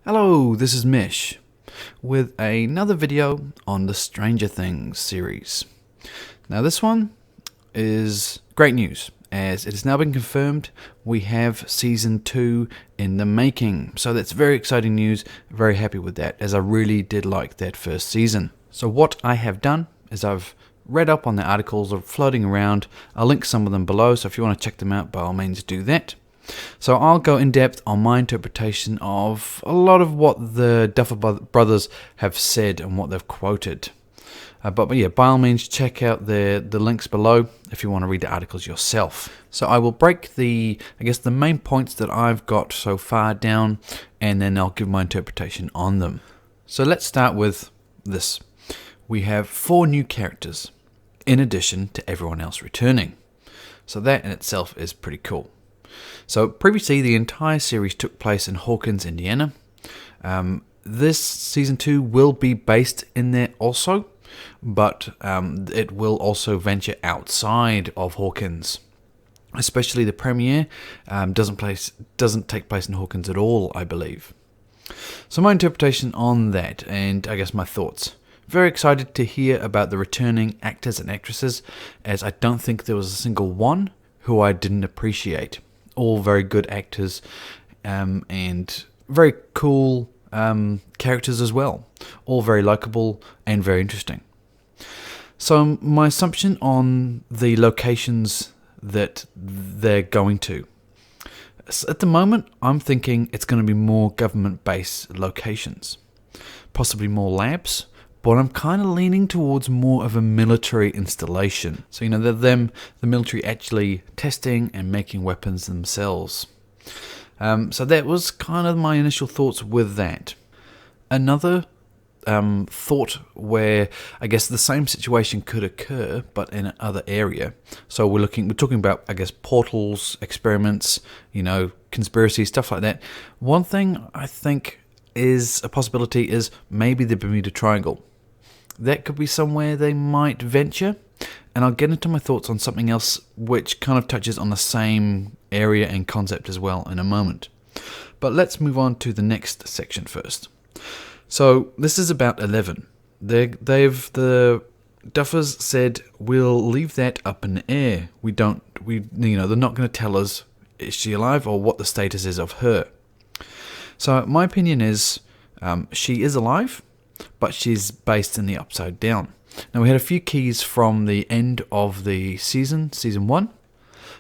Hello, this is Mish with another video on the Stranger Things series. Now this one is great news as it has now been confirmed we have season 2 in the making. So that's very exciting news, very happy with that as I really did like that first season. So what I have done is I've read up on the articles that are floating around. I'll link some of them below, so if you want to check them out, by all means do that. So I'll go in depth on my interpretation of a lot of what the Duffer Brothers have said and what they've quoted. But yeah, by all means check out the links below if you want to read the articles yourself. So I will break the main points that I've got so far down, and then I'll give my interpretation on them. So let's start with this. We have 4 new characters, in addition to everyone else returning. So that in itself is pretty cool. So previously, the entire series took place in Hawkins, Indiana. This season 2 will be based in there also, but it will also venture outside of Hawkins. Especially the premiere doesn't take place in Hawkins at all, I believe. So my interpretation on that, and I guess my thoughts. Very excited to hear about the returning actors and actresses, as I don't think there was a single one who I didn't appreciate. All very good actors and very cool characters as well. All very likable and very interesting. So my assumption on the locations that they're going to. At the moment, I'm thinking it's going to be more government-based locations. Possibly more labs. But I'm kind of leaning towards more of a military installation. So, the military actually testing and making weapons themselves. So that was kind of my initial thoughts with that. Another thought where I guess the same situation could occur, but in another area. So we're talking about, I guess, portals, experiments, conspiracy, stuff like that. One thing I think is a possibility is maybe the Bermuda Triangle. That could be somewhere they might venture, and I'll get into my thoughts on something else which kind of touches on the same area and concept as well in a moment. But let's move on to the next section first. So this is about 11. The Duffers said we'll leave that up in the air. They're not going to tell us is she alive or what the status is of her. So my opinion is she is alive, but she's based in the Upside Down. Now, we had a few keys from the end of the season 1.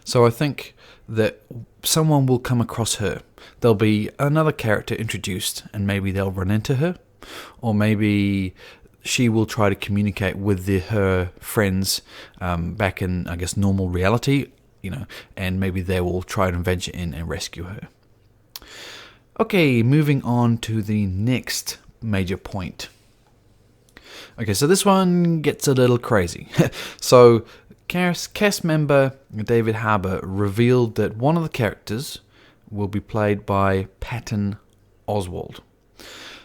So I think that someone will come across her. There'll be another character introduced, and maybe they'll run into her. Or maybe she will try to communicate with her friends back in, I guess, normal reality, and maybe they will try to venture in and rescue her. Okay, moving on to the next major point. Okay, so this one gets a little crazy. So, cast member David Harbour revealed that one of the characters will be played by Patton Oswalt.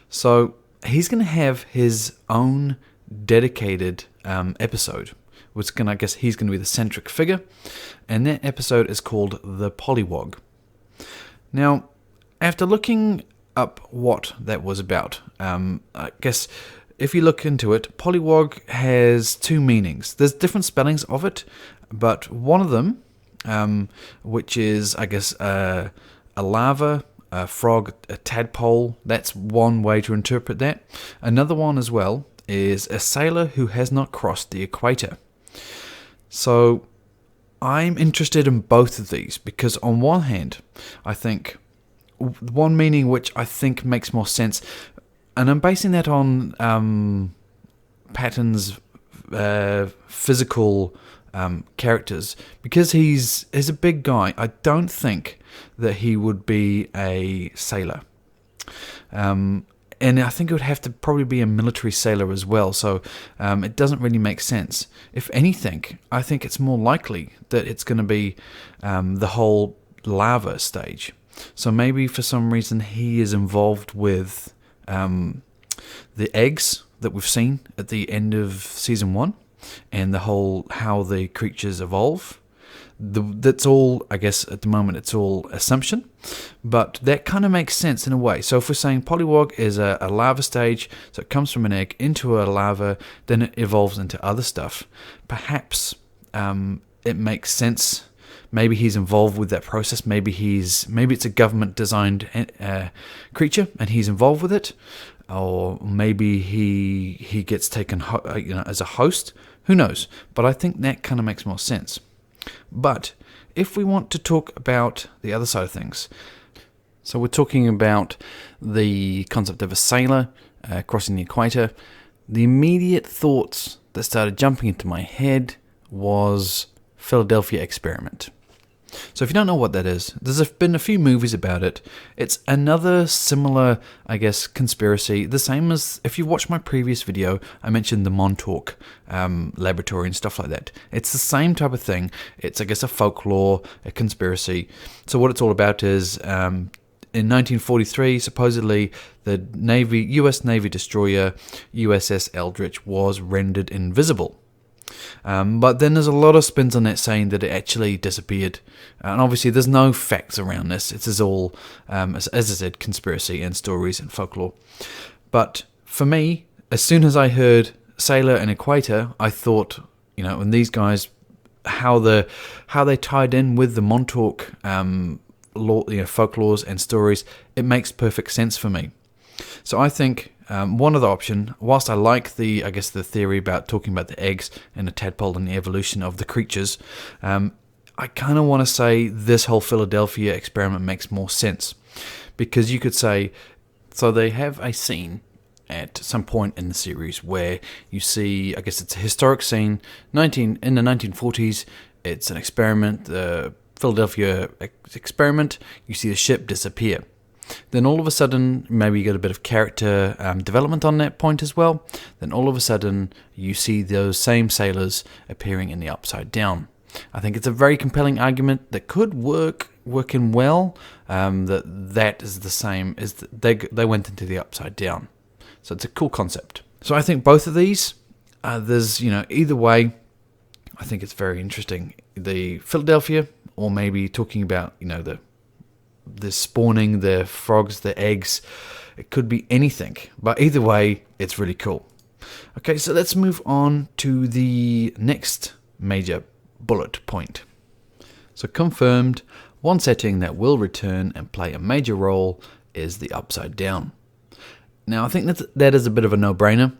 So, he's going to have his own dedicated episode, which he's going to be the centric figure, and that episode is called The Polliwog. Now, after looking up what that was about, I guess if you look into it, Polliwog has 2 meanings. There's different spellings of it, but one of them, which is, I guess, a larva, a frog, a tadpole, that's one way to interpret that. Another one as well is a sailor who has not crossed the equator. So I'm interested in both of these because on one hand, I think one meaning which I think makes more sense, and I'm basing that on Patton's physical characters, because he's a big guy. I don't think that he would be a sailor, and I think it would have to probably be a military sailor as well. So it doesn't really make sense. If anything, I think it's more likely that it's going to be the whole larva stage. So maybe for some reason he is involved with the eggs that we've seen at the end of season 1 and the whole how the creatures evolve. That's all, I guess, at the moment, it's all assumption, but that kind of makes sense in a way. So if we're saying Polliwog is a lava stage, so it comes from an egg into a lava, then it evolves into other stuff, perhaps it makes sense. Maybe he's involved with that process. Maybe it's a government-designed creature, and he's involved with it, or maybe he gets taken, as a host. Who knows? But I think that kind of makes more sense. But if we want to talk about the other side of things, so we're talking about the concept of a sailor crossing the equator, the immediate thoughts that started jumping into my head was Philadelphia Experiment. So if you don't know what that is, there's been a few movies about it. It's another similar, I guess, conspiracy. The same as if you watch my previous video, I mentioned the Montauk laboratory and stuff like that. It's the same type of thing. It's, I guess, a folklore, a conspiracy. So what it's all about is, in 1943, supposedly the U.S. Navy destroyer USS Eldridge was rendered invisible. But then there's a lot of spins on that saying that it actually disappeared. And obviously there's no facts around this. It's all, as I said, conspiracy and stories and folklore. But for me, as soon as I heard Sailor and Equator, I thought, and these guys, how they tied in with the Montauk folklores and stories, it makes perfect sense for me. So I think one other option, whilst I like the theory about talking about the eggs and the tadpole and the evolution of the creatures, I kind of want to say this whole Philadelphia experiment makes more sense. Because you could say, so they have a scene at some point in the series where you see, I guess it's a historic scene, in the 1940s, it's an experiment, the Philadelphia experiment, you see the ship disappear. Then all of a sudden, maybe you get a bit of character development on that point as well. Then all of a sudden, you see those same sailors appearing in the Upside Down. I think it's a very compelling argument that could work in well. That is the same as they went into the Upside Down. So it's a cool concept. So I think both of these, there's either way, I think it's very interesting. The Philadelphia, or maybe talking about the spawning, the frogs, the eggs. It could be anything. But either way, it's really cool. Okay, so let's move on to the next major bullet point. So confirmed, one setting that will return and play a major role is the Upside Down. Now, I think that is a bit of a no-brainer,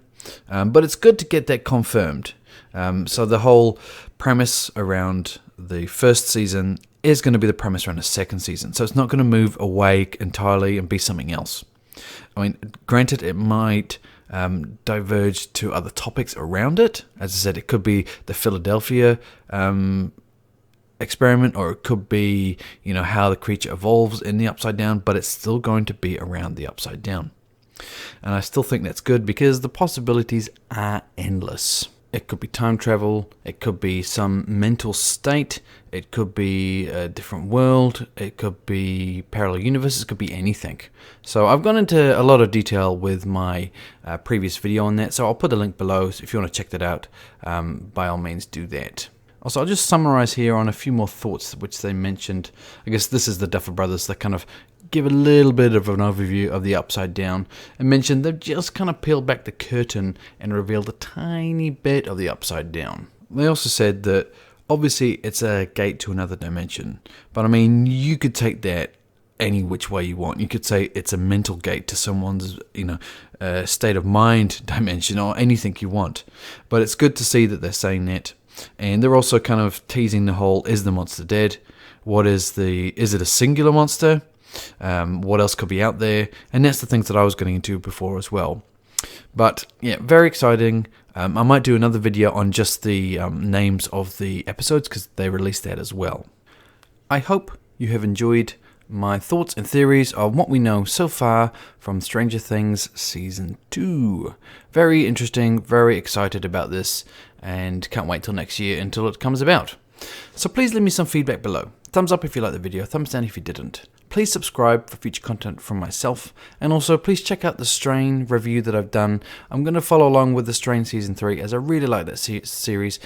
but it's good to get that confirmed. So the whole premise around the first season is going to be the premise around the second season. So it's not going to move away entirely and be something else. I mean, granted, it might diverge to other topics around it. As I said, it could be the Philadelphia experiment, or it could be, how the creature evolves in the Upside Down, but it's still going to be around the Upside Down. And I still think that's good because the possibilities are endless. It could be time travel, it could be some mental state, it could be a different world, it could be parallel universes, it could be anything. So I've gone into a lot of detail with my previous video on that, so I'll put a link below, so if you want to check that out, by all means do that. Also, I'll just summarize here on a few more thoughts which they mentioned. I guess this is the Duffer Brothers that kind of give a little bit of an overview of the Upside Down and mentioned they've just kind of peeled back the curtain and revealed a tiny bit of the Upside Down. They also said that obviously it's a gate to another dimension, but I mean, you could take that any which way you want. You could say it's a mental gate to someone's, state of mind dimension, or anything you want. But it's good to see that they're saying that. And they're also kind of teasing the whole, is the monster dead? Is it a singular monster? What else could be out there? And that's the things that I was getting into before as well. But yeah, very exciting. I might do another video on just the names of the episodes because they released that as well. I hope you have enjoyed my thoughts and theories of what we know so far from Stranger Things Season 2. Very interesting, very excited about this, and can't wait till next year until it comes about. So please leave me some feedback below. Thumbs up if you liked the video, thumbs down if you didn't. Please subscribe for future content from myself, and also please check out the Strain review that I've done. I'm going to follow along with the Strain Season 3 as I really like that series.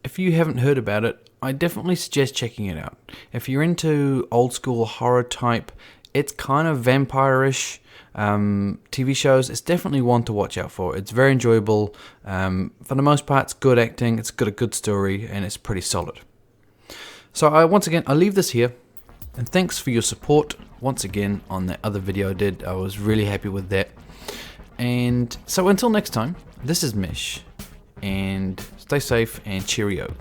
If you haven't heard about it, I definitely suggest checking it out. If you're into old school horror type, it's kind of vampire-ish TV shows, it's definitely one to watch out for. It's very enjoyable. For the most part, it's good acting, it's got a good story, and it's pretty solid. So once again, I'll leave this here. And thanks for your support once again on that other video I did. I was really happy with that. And so until next time, this is Mish, and stay safe and cheerio.